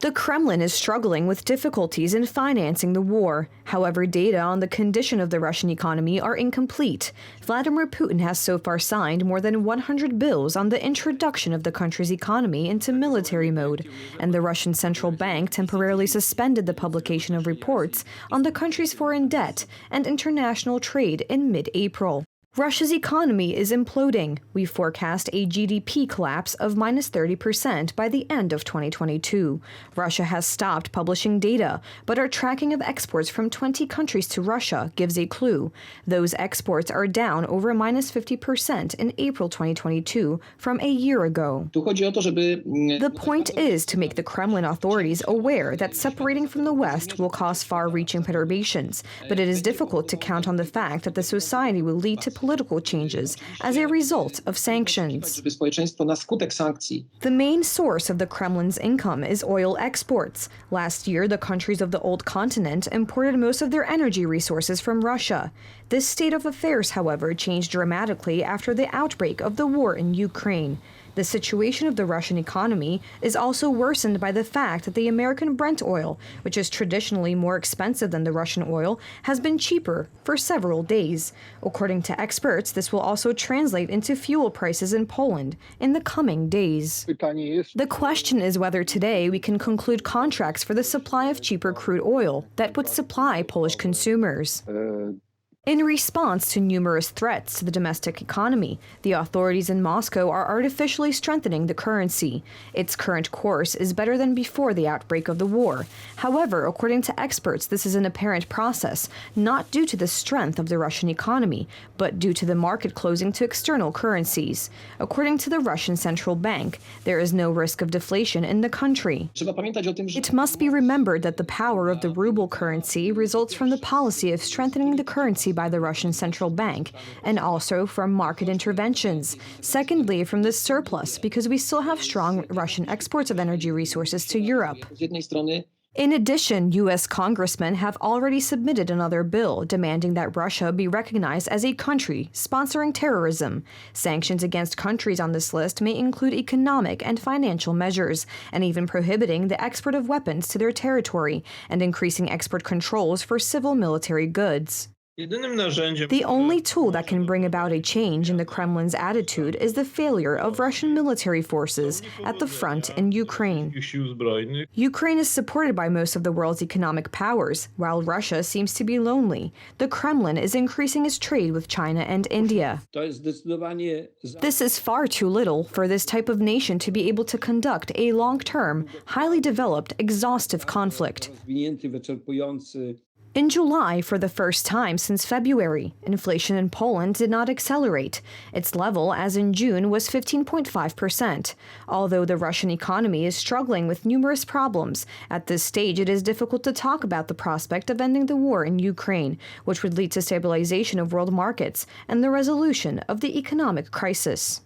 The Kremlin is struggling with difficulties in financing the war. However, data on the condition of the Russian economy are incomplete. Vladimir Putin has so far signed more than 100 bills on the introduction of the country's economy into military mode, and the Russian central bank temporarily suspended the publication of reports on the country's foreign debt and international trade in mid-April. Russia's economy is imploding. We forecast a GDP collapse of -30% by the end of 2022. Russia has stopped publishing data, but our tracking of exports from 20 countries to Russia gives a clue. Those exports are down over -50% in April 2022 from a year ago. The point is to make the Kremlin authorities aware that separating from the West will cause far-reaching perturbations, but it is difficult to count on the fact that the society will lead to political changes as a result of sanctions. The main source of the Kremlin's income is oil exports. Last year, the countries of the old continent imported most of their energy resources from Russia. This state of affairs, however, changed dramatically after the outbreak of the war in Ukraine. The situation of the Russian economy is also worsened by the fact that the American Brent oil, which is traditionally more expensive than the Russian oil, has been cheaper for several days. According to experts, this will also translate into fuel prices in Poland in the coming days. The question is whether today we can conclude contracts for the supply of cheaper crude oil that would supply Polish consumers. In response to numerous threats to the domestic economy, the authorities in Moscow are artificially strengthening the currency. Its current course is better than before the outbreak of the war. However, according to experts, this is an apparent process, not due to the strength of the Russian economy, but due to the market closing to external currencies. According to the Russian central bank, there is no risk of deflation in the country. It must be remembered that the power of the ruble currency results from the policy of strengthening the currency by the Russian central bank, and also from market interventions. Secondly, from the surplus, because we still have strong Russian exports of energy resources to Europe. In addition, U.S. congressmen have already submitted another bill demanding that Russia be recognized as a country sponsoring terrorism. Sanctions against countries on this list may include economic and financial measures, and even prohibiting the export of weapons to their territory and increasing export controls for civil military goods. The only tool that can bring about a change in the Kremlin's attitude is the failure of Russian military forces at the front in Ukraine. Ukraine is supported by most of the world's economic powers, while Russia seems to be lonely. The Kremlin is increasing its trade with China and India. This is far too little for this type of nation to be able to conduct a long-term, highly developed, exhaustive conflict. In July, for the first time since February, inflation in Poland did not accelerate. Its level, as in June, was 15.5%. Although the Russian economy is struggling with numerous problems, at this stage it is difficult to talk about the prospect of ending the war in Ukraine, which would lead to stabilization of world markets and the resolution of the economic crisis.